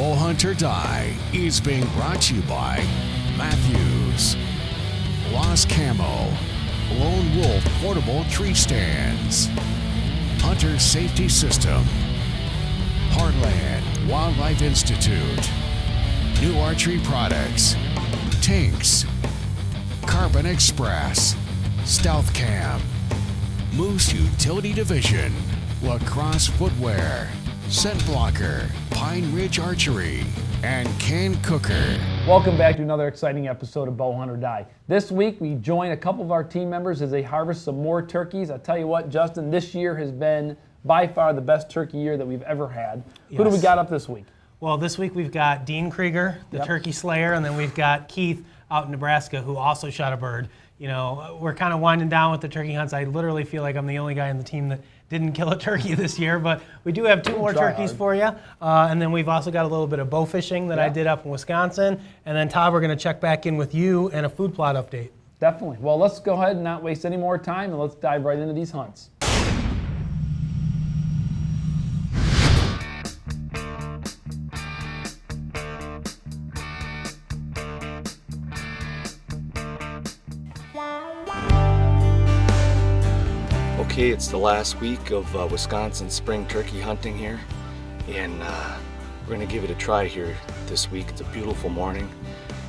Bowhunt or Die is being brought to you by Matthews, Lost Camo, Lone Wolf Portable Tree Stands, Hunter Safety System, Heartland Wildlife Institute, New Archery Products, Tinks, Carbon Express, Stealth Cam, Moose Utility Division, Lacrosse Footwear, Scent Blocker, Pine Ridge Archery, and Can Cooker. Welcome back to another exciting episode of Bowhunt or Die. This week we join a couple of our team members as they harvest some more turkeys. I tell you what, Justin, this year has been by far the best turkey year that we've ever had. Yes. Who do we got up this week? Well, this week we've got Dean Krueger, the turkey slayer, and then we've got Keith out in Nebraska who also shot a bird. You know, we're kind of winding down with the turkey hunts. I literally feel like I'm the only guy on the team that didn't kill a turkey this year, but we do have two more turkeys for you. And then we've also got a little bit of bow fishing that I did up in Wisconsin. And then Todd, we're going to check back in with you and a food plot update. Definitely. Well, let's go ahead and not waste any more time and let's dive right into these hunts. Okay, it's the last week of Wisconsin spring turkey hunting here, and we're going to give it a try here this week. It's a beautiful morning,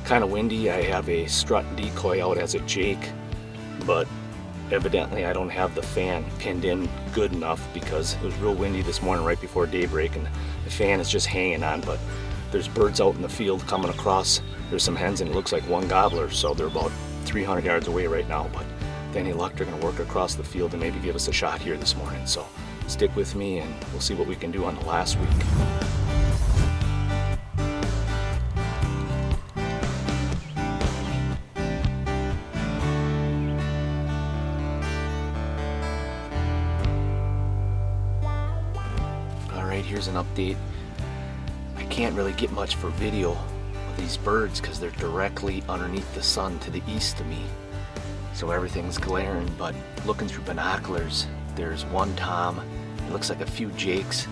kind of windy. I have a strut decoy out as a jake, but evidently I don't have the fan pinned in good enough because it was real windy this morning right before daybreak, and the fan is just hanging on, but there's birds out in the field coming across. There's some hens, and it looks like one gobbler, so they're about 300 yards away right now, but with any luck, they're going to work across the field and maybe give us a shot here this morning. So stick with me and we'll see what we can do on the last week. All right, here's an update. I can't really get much for video of these birds because they're directly underneath the sun to the east of me. So everything's glaring, but looking through binoculars, there's one tom, it looks like a few jakes,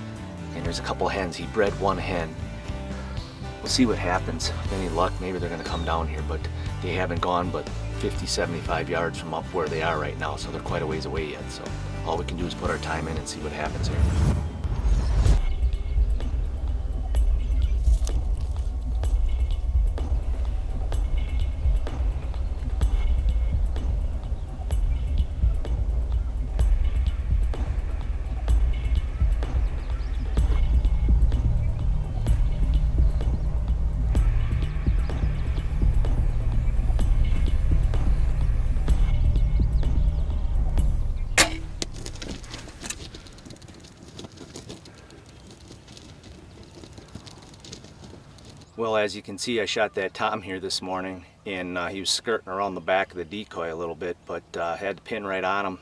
and there's a couple hens. He bred one hen. We'll see what happens. With any luck, maybe they're gonna come down here, but they haven't gone but 50, 75 yards from up where they are right now, so they're quite a ways away yet. So all we can do is put our time in and see what happens here. Well, as you can see, I shot that tom here this morning, and he was skirting around the back of the decoy a little bit, but I had the pin right on him.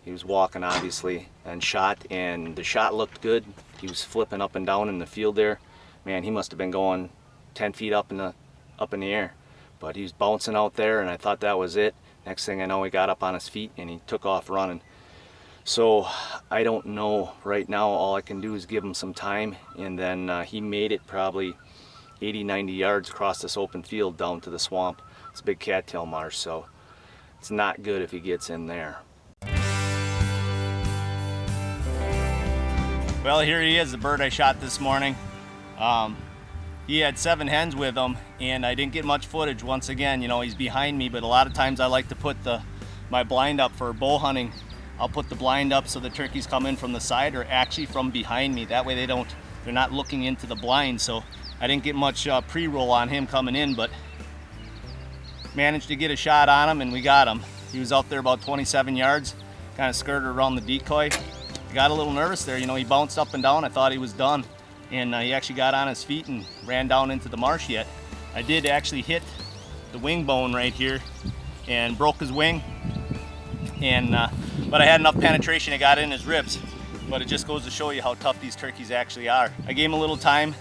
He was walking, obviously, and shot, and the shot looked good. He was flipping up and down in the field there. Man, he must have been going 10 feet up in the air, but he was bouncing out there, and I thought that was it. Next thing I know, he got up on his feet, and he took off running. So I don't know right now. All I can do is give him some time, and then he made it probably 80, 90 yards across this open field down to the swamp. It's a big cattail marsh, so it's not good if he gets in there. Well, here he is, the bird I shot this morning. He had 7 hens with him, and I didn't get much footage. Once again, you know, he's behind me, but a lot of times I like to put my blind up for bow hunting. I'll put the blind up so the turkeys come in from the side or actually from behind me. That way they're not looking into the blind. So I didn't get much pre-roll on him coming in, but managed to get a shot on him, and we got him. He was out there about 27 yards, kind of skirted around the decoy. I got a little nervous there, you know, he bounced up and down. I thought he was done, and he actually got on his feet and ran down into the marsh yet. I did actually hit the wing bone right here and broke his wing, and but I had enough penetration, it got in his ribs. But it just goes to show you how tough these turkeys actually are. I gave him a little time,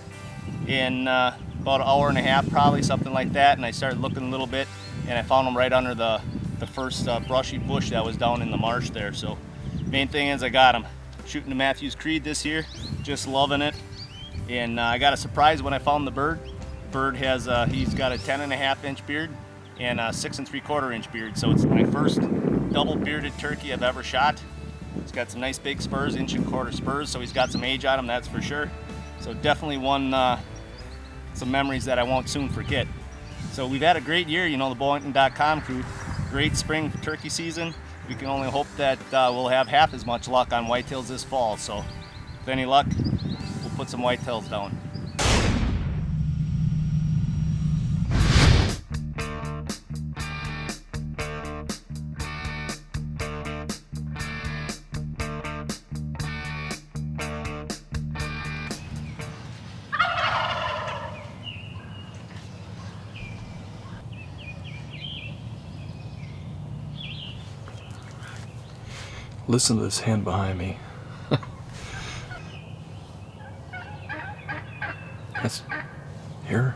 in about an hour and a half, probably, something like that, and I started looking a little bit, and I found him right under the first brushy bush that was down in the marsh there. So main thing is I got him. Shooting the Matthews Creed this year, just loving it. And I got a surprise when I found the bird. Bird has he's got a 10.5-inch beard and a 6 3/4-inch beard. So it's my first double bearded turkey I've ever shot. He's got some nice big spurs, 1.25 spurs, so he's got some age on him, that's for sure. So definitely some memories that I won't soon forget. So we've had a great year, the bowhunting.com crew. Great spring turkey season. We can only hope that we'll have half as much luck on whitetails this fall. So with any luck, we'll put some whitetails down. Listen to this hen behind me. That's here.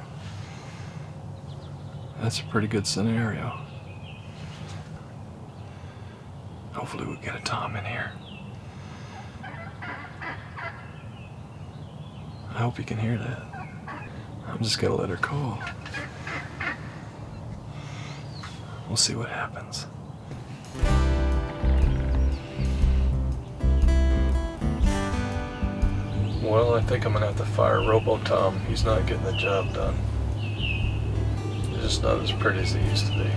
That's a pretty good scenario. Hopefully we'll get a tom in here. I hope you can hear that. I'm just gonna let her call. We'll see what happens. Well, I think I'm gonna have to fire Robo-Tom. He's not getting the job done. He's just not as pretty as he used to be.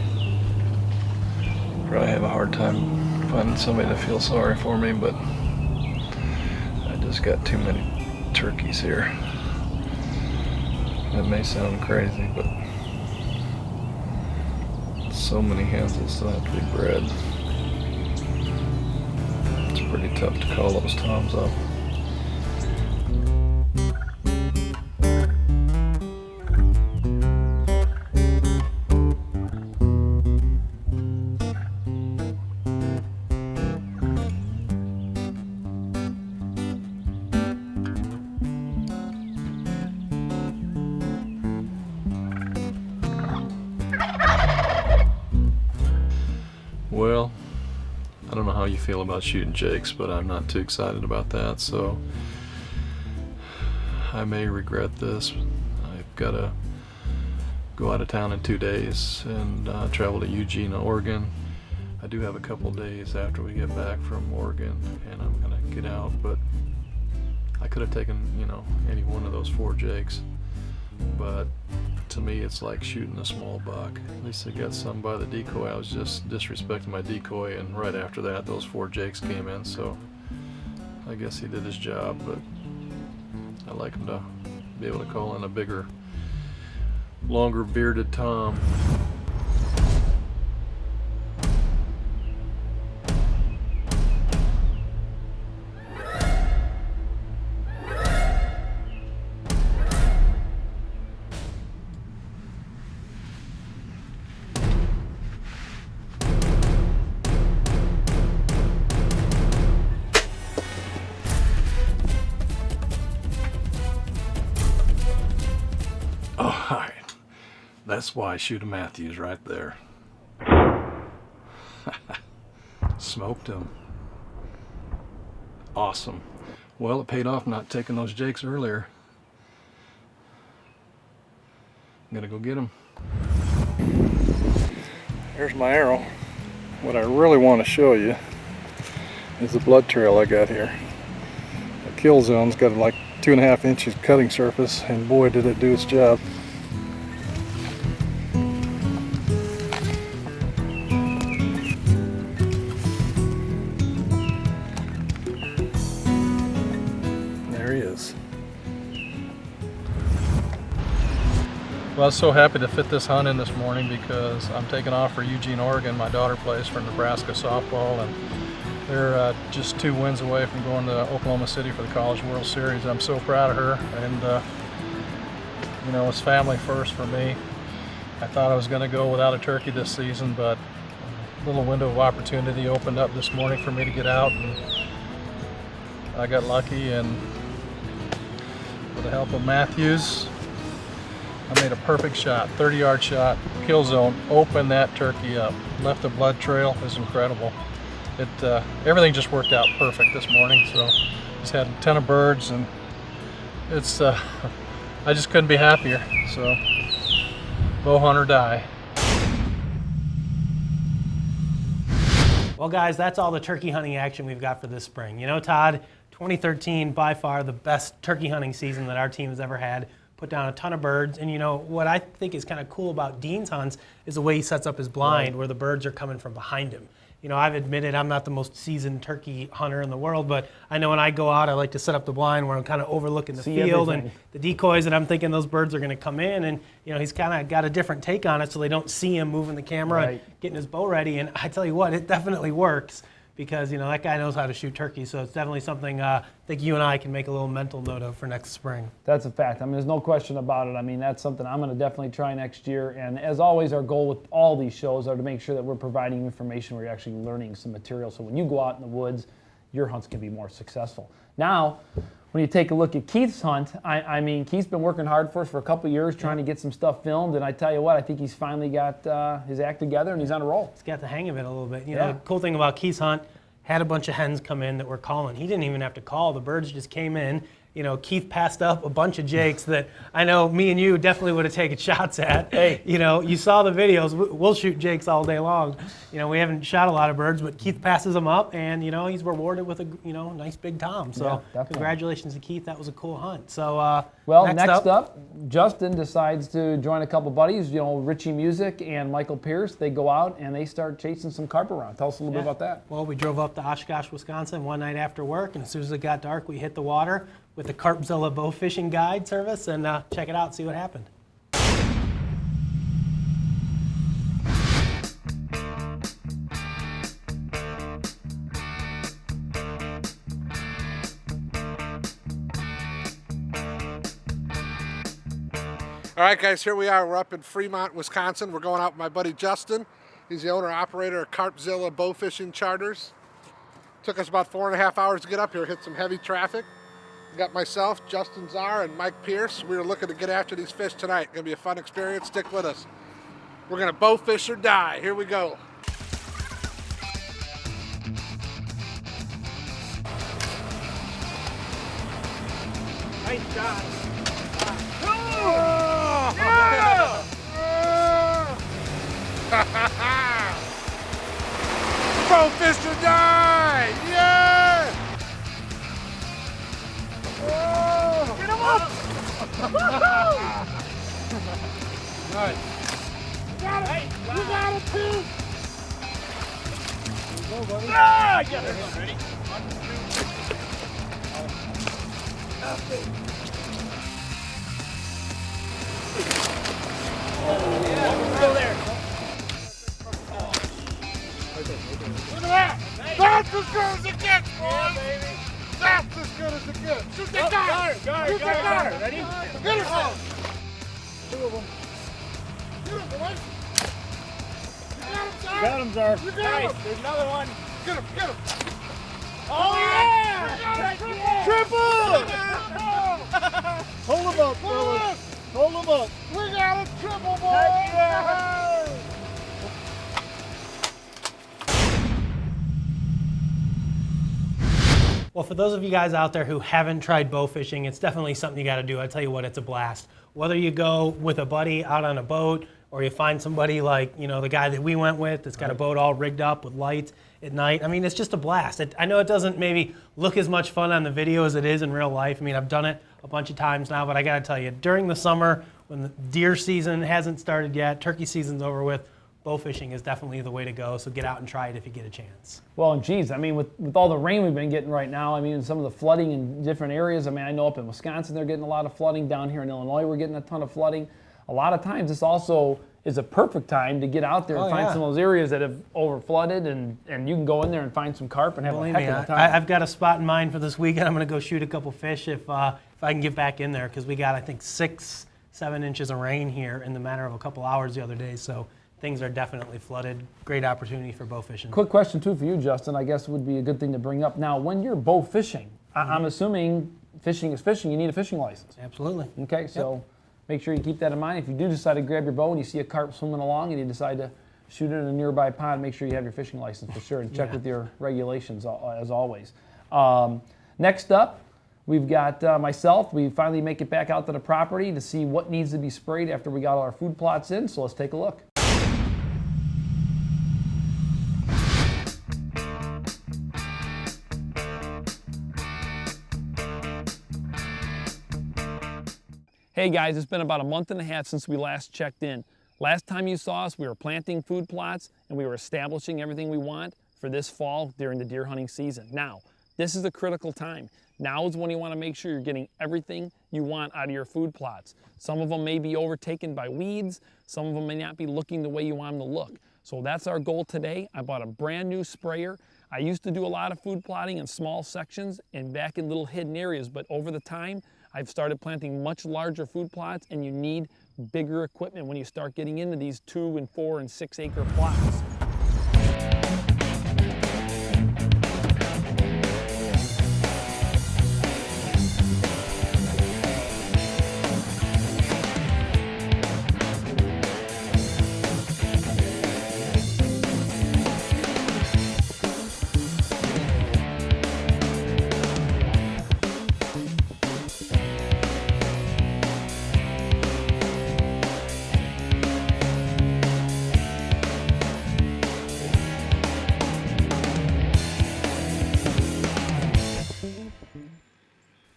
Probably have a hard time finding somebody to feel sorry for me, but I just got too many turkeys here. That may sound crazy, but so many hens that still have to be bred. It's pretty tough to call those toms up. Well, I don't know how you feel about shooting jakes, but I'm not too excited about that, so I may regret this. I've got to go out of town in 2 days and travel to Eugene, Oregon. I do have a couple days after we get back from Oregon, and I'm going to get out, but I could have taken, any one of those 4 jakes, but to me it's like shooting a small buck. At least I got some by the decoy. I was just disrespecting my decoy, and right after that those 4 jakes came in, so I guess he did his job, but I like him to be able to call in a bigger, longer bearded tom. Alright, that's why I shoot a Matthews right there. Smoked him. Awesome. Well, it paid off not taking those jakes earlier. I'm gonna go get them. Here's my arrow. What I really want to show you is the blood trail I got here. The kill zone's got like 2.5 inches cutting surface, and boy did it do its job. There he is. Well, I was so happy to fit this hunt in this morning because I'm taking off for Eugene, Oregon. My daughter plays for Nebraska softball, and they're just 2 wins away from going to Oklahoma City for the College World Series. I'm so proud of her, and it's family first for me. I thought I was going to go without a turkey this season, but a little window of opportunity opened up this morning for me to get out, and I got lucky, and with the help of Matthews, I made a perfect shot, 30-yard shot, kill zone, opened that turkey up, left a blood trail. It was incredible. Everything just worked out perfect this morning, so just had a ton of birds, and it's I just couldn't be happier. So bow hunt or die. Well, guys, that's all the turkey hunting action we've got for this spring. You know, Todd, 2013, by far the best turkey hunting season that our team has ever had. Put down a ton of birds. And, you know, what I think is kind of cool about Dean's hunts is the way he sets up his blind, where the birds are coming from behind him. You know, I've admitted I'm not the most seasoned turkey hunter in the world, but I know when I go out, I like to set up the blind where I'm kind of overlooking the field and the decoys, and I'm thinking those birds are going to come in. And, you know, he's kind of got a different take on it so they don't see him moving the camera and getting his bow ready. And I tell you what, it definitely works because, you know, that guy knows how to shoot turkey. So it's definitely something I think you and I can make a little mental note of for next spring. That's a fact. I mean, there's no question about it. I mean, that's something I'm going to definitely try next year. And as always, our goal with all these shows are to make sure that we're providing information where you're actually learning some material. So when you go out in the woods, your hunts can be more successful. Now, when you take a look at Keith's hunt, I mean, Keith's been working hard for us for a couple of years trying to get some stuff filmed. And I tell you what, I think he's finally got his act together and he's on a roll. He's got the hang of it a little bit. You know, the cool thing about Keith's hunt, had a bunch of hens come in that were calling. He didn't even have to call. The birds just came in. You know, Keith passed up a bunch of jakes that I know me and you definitely would have taken shots at. Hey, you know, you saw the videos. We'll shoot jakes all day long. You know, we haven't shot a lot of birds, but Keith passes them up, and, you know, he's rewarded with a, you know, nice big tom. So congratulations to Keith. That was a cool hunt. So, well, next up, Justin decides to join a couple buddies, you know, Richie Music and Michael Pierce. They go out and they start chasing some carp around. Tell us a little bit about that. Well, we drove up to Oshkosh, Wisconsin one night after work, and as soon as it got dark, we hit the water with the Carpzilla bow fishing guide service and check it out, see what happened. All right, guys, here we are. We're up in Fremont, Wisconsin. We're going out with my buddy Justin. He's the owner-operator of Carpzilla Bow Fishing Charters. Took us about 4.5 hours to get up here, hit some heavy traffic. We got myself, Justin Zarr, and Mike Pierce. We were looking to get after these fish tonight. Gonna be a fun experience. Stick with us. We're gonna bow fish or die. Here we go. Nice shot. Oh! Yeah! Bow fish or die! Yeah! Oh! Get him up! Nice. You got it! You got it too! There you go, buddy. Ah! I got it! Ready? 1, 2. Yeah, go there. Look at that! That's as good as it gets, boys! Yeah, baby. That's as good as it gets. Shoot that guy! Shoot that guy! Ready? Get it! Two of them. Get him, boys! You got him, Zarr! Got him, Zarr. You got Nice. him! There's another one. Get him, get him! Oh, yeah! Triple! Hold him up, fellas. Hold him up. We got a triple, boys! Heck yeah! Well, for those of you guys out there who haven't tried bow fishing, it's definitely something you got to do. I tell you what, it's a blast. Whether you go with a buddy out on a boat or you find somebody like, you know, the guy that we went with that's got a boat all rigged up with lights at night. I mean, it's just a blast. I know it doesn't maybe look as much fun on the video as it is in real life. I mean, I've done it a bunch of times now, but I got to tell you, during the summer when the deer season hasn't started yet, turkey season's over with, bow fishing is definitely the way to go, so get out and try it if you get a chance. Well, and geez, I mean, with all the rain we've been getting right now, I mean, some of the flooding in different areas, I mean, I know up in Wisconsin they're getting a lot of flooding. Down here in Illinois we're getting a ton of flooding. A lot of times this also is a perfect time to get out there and find some of those areas that have over-flooded, and you can go in there and find some carp and have a heck of a time. I've got a spot in mind for this weekend. I'm going to go shoot a couple fish if I can get back in there, because we got, I think, 6-7 inches of rain here in the matter of a couple hours the other day, so things are definitely flooded. Great opportunity for bow fishing. Quick question, too, for you, Justin. I guess would be a good thing to bring up. Now, when you're bow fishing, I'm assuming fishing is fishing, you need a fishing license. Absolutely. Okay, so make sure you keep that in mind. If you do decide to grab your bow and you see a carp swimming along and you decide to shoot it in a nearby pond, make sure you have your fishing license for sure, and check with your regulations as always. Next up, We've got myself. We finally make it back out to the property to see what needs to be sprayed after we got all our food plots in, so let's take a look. Hey guys, it's been about a month and a half since we last checked in. Last time you saw us, we were planting food plots and we were establishing everything we want for this fall during the deer hunting season. Now, this is a critical time. Now is when you want to make sure you're getting everything you want out of your food plots. Some of them may be overtaken by weeds. Some of them may not be looking the way you want them to look. So that's our goal today. I bought a brand new sprayer. I used to do a lot of food plotting in small sections and back in little hidden areas, but over the time, I've started planting much larger food plots, and you need bigger equipment when you start getting into these 2 and 4 and 6 acre plots.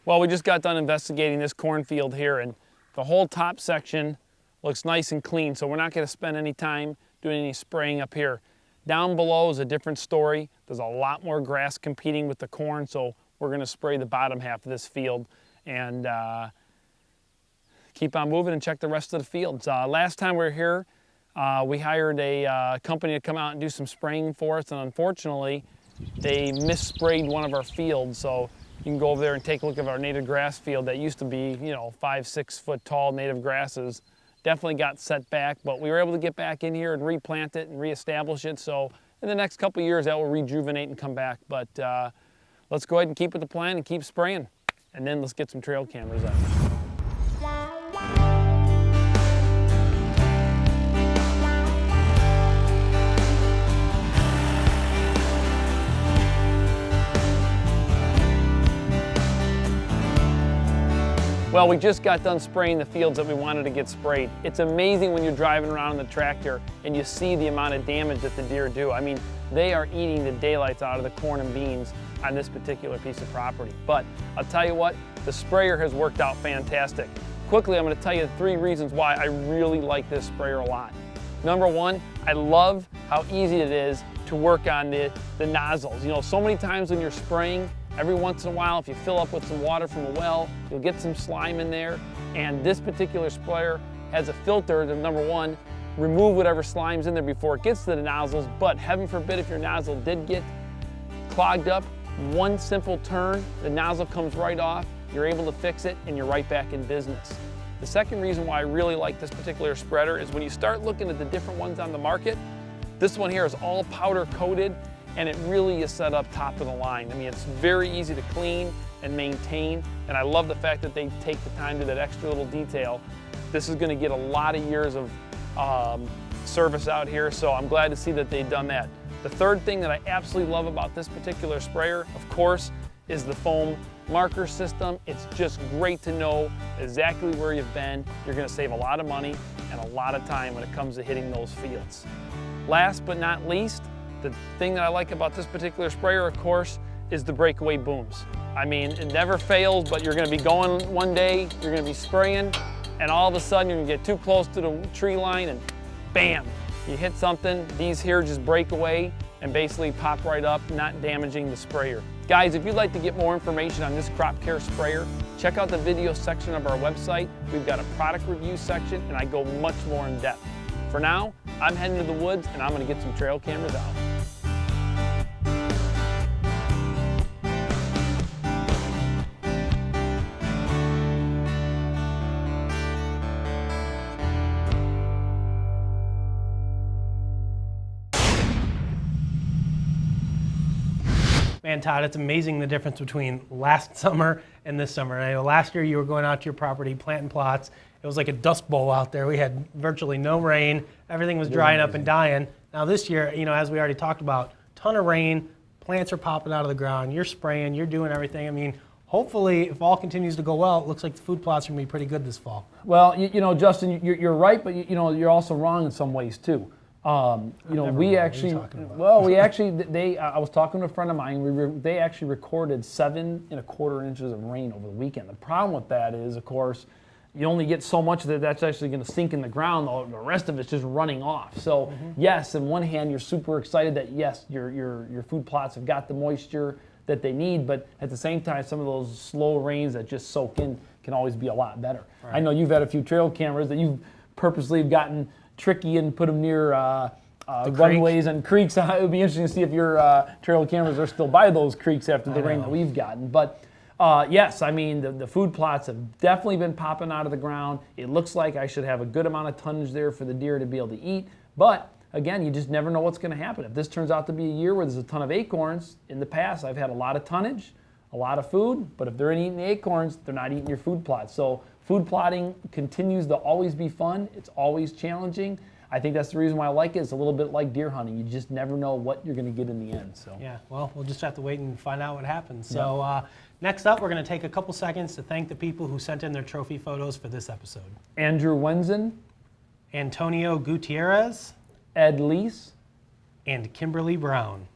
Well, we just got done investigating this cornfield here, and the whole top section looks nice and clean, so we're not going to spend any time doing any spraying up here. Down below is a different story. There's a lot more grass competing with the corn, so we're going to spray the bottom half of this field and keep on moving and check the rest of the fields. Last time we were here, we hired a company to come out and do some spraying for us, and unfortunately, they missprayed one of our fields, so you can go over there and take a look at our native grass field that used to be, 5-6 foot tall native grasses. Definitely got set back, but we were able to get back in here and replant it and reestablish it. So in the next couple of years, that will rejuvenate and come back. But let's go ahead and keep with the plan and keep spraying. And then let's get some trail cameras up. Well, we just got done spraying the fields that we wanted to get sprayed. It's amazing when you're driving around in the tractor and you see the amount of damage that the deer do. I mean, they are eating the daylights out of the corn and beans on this particular piece of property. But I'll tell you what, the sprayer has worked out fantastic. Quickly, I'm going to tell you 3 reasons why I really like this sprayer a lot. Number 1, I love how easy it is to work on the nozzles. So many times when you're spraying, every once in a while, if you fill up with some water from a well, you'll get some slime in there. And this particular sprayer has a filter to, number 1, remove whatever slime's in there before it gets to the nozzles. But heaven forbid if your nozzle did get clogged up, one simple turn, the nozzle comes right off, you're able to fix it, and you're right back in business. The second reason why I really like this particular spreader is when you start looking at the different ones on the market, this one here is all powder coated, and it really is set up top of the line. I mean, it's very easy to clean and maintain, and I love the fact that they take the time to that extra little detail. This is gonna get a lot of years of service out here, so I'm glad to see that they've done that. The third thing that I absolutely love about this particular sprayer, of course, is the foam marker system. It's just great to know exactly where you've been. You're gonna save a lot of money and a lot of time when it comes to hitting those fields. Last but not least, the thing that I like about this particular sprayer, of course, is the breakaway booms. I mean, it never fails, but you're gonna be going one day, you're gonna be spraying, and all of a sudden you're gonna get too close to the tree line and bam, you hit something, these here just break away and basically pop right up, not damaging the sprayer. Guys, if you'd like to get more information on this crop care sprayer, check out the video section of our website. We've got a product review section, and I go much more in depth. For now, I'm heading to the woods, and I'm gonna get some trail cameras out. Man, Todd, it's amazing the difference between last summer and this summer. I know last year you were going out to your property, planting plots. It was like a dust bowl out there. We had virtually no rain. Everything was drying up and dying. Now this year, as we already talked about, ton of rain, plants are popping out of the ground. You're spraying, you're doing everything. I mean, hopefully, if all continues to go well, it looks like the food plots are going to be pretty good this fall. Well, you know, Justin, you're right, but you know, you're also wrong in some ways too. You know, we actually, I was talking to a friend of mine. They actually recorded 7 1/4 inches of rain over the weekend. The problem with that is, of course, you only get so much that's actually going to sink in the ground. The rest of it's just running off. So yes, on one hand, you're super excited that yes, your food plots have got the moisture that they need, but at the same time, some of those slow rains that just soak in can always be a lot better. Right. I know you've had a few trail cameras that you've purposely gotten tricky and put them near runways and creeks. It would be interesting to see if your trail cameras are still by those creeks after the rain that we've gotten. But yes, I mean, the food plots have definitely been popping out of the ground. It looks like I should have a good amount of tonnage there for the deer to be able to eat. But again, you just never know what's going to happen. If this turns out to be a year where there's a ton of acorns, in the past I've had a lot of tonnage, a lot of food, but if they're eating the acorns, they're not eating your food plots. So food plotting continues to always be fun. It's always challenging. I think that's the reason why I like it. It's a little bit like deer hunting. You just never know what you're going to get in the end. So yeah, well, we'll just have to wait and find out what happens. So next up, we're going to take a couple seconds to thank the people who sent in their trophy photos for this episode. Andrew Wenzen, Antonio Gutierrez, Ed Lease, and Kimberly Brown.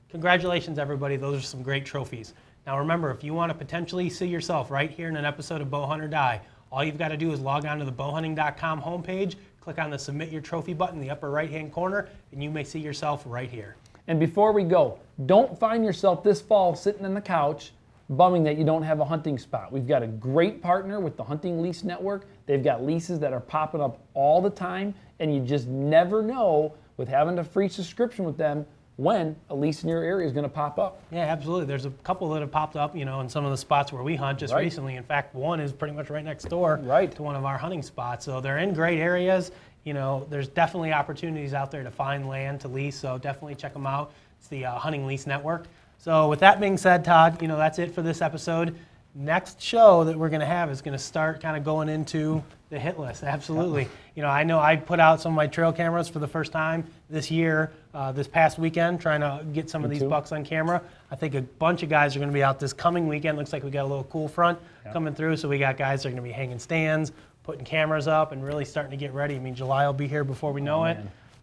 Congratulations, everybody. Those are some great trophies. Now remember, if you want to potentially see yourself right here in an episode of Bow Hunt or Die, all you've got to do is log on to the bowhunting.com homepage, click on the Submit Your Trophy button in the upper right-hand corner, and you may see yourself right here. And before we go, don't find yourself this fall sitting on the couch bumming that you don't have a hunting spot. We've got a great partner with the Hunting Lease Network. They've got leases that are popping up all the time, and you just never know with having a free subscription with them when a lease in your area is going to pop up. Yeah, absolutely. There's a couple that have popped up, you know, in some of the spots where we hunt just recently. In fact, one is pretty much right next door to one of our hunting spots. So they're in great areas. You know, there's definitely opportunities out there to find land to lease, so definitely check them out. It's the Hunting Lease Network. So with that being said, Todd, you know, that's it for this episode. Next show that we're going to have is going to start kind of going into the hit list. Absolutely. You know I put out some of my trail cameras for the first time this year, this past weekend, trying to get some of these bucks on camera. I think a bunch of guys are going to be out this coming weekend. Looks like we got a little cool front coming through, so we got guys that are going to be hanging stands, putting cameras up, and really starting to get ready. I mean, July will be here before we know it.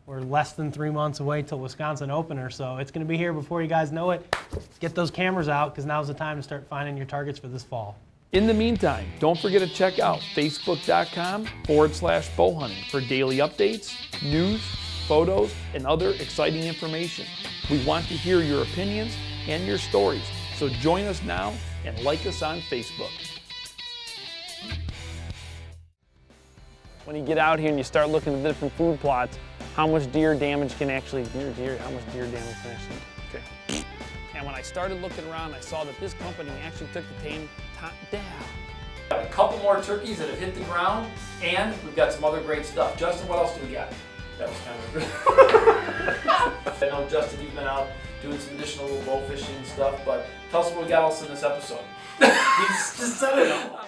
We're less than 3 months away till Wisconsin opener, so it's going to be here before you guys know it. Get those cameras out, because now's the time to start finding your targets for this fall. In the meantime, don't forget to check out facebook.com/bowhunting for daily updates, news, photos, and other exciting information. We want to hear your opinions and your stories, so join us now and like us on Facebook. When you get out here and you start looking at the different food plots, how much deer damage can actually, okay. And when I started looking around, I saw that this company actually took the time down. Got a couple more turkeys that have hit the ground, and we've got some other great stuff. Justin, what else do we got? That was kind of I know, Justin, you've been out doing some additional little bow fishing stuff, but tell us what we got else in this episode. You just said it all.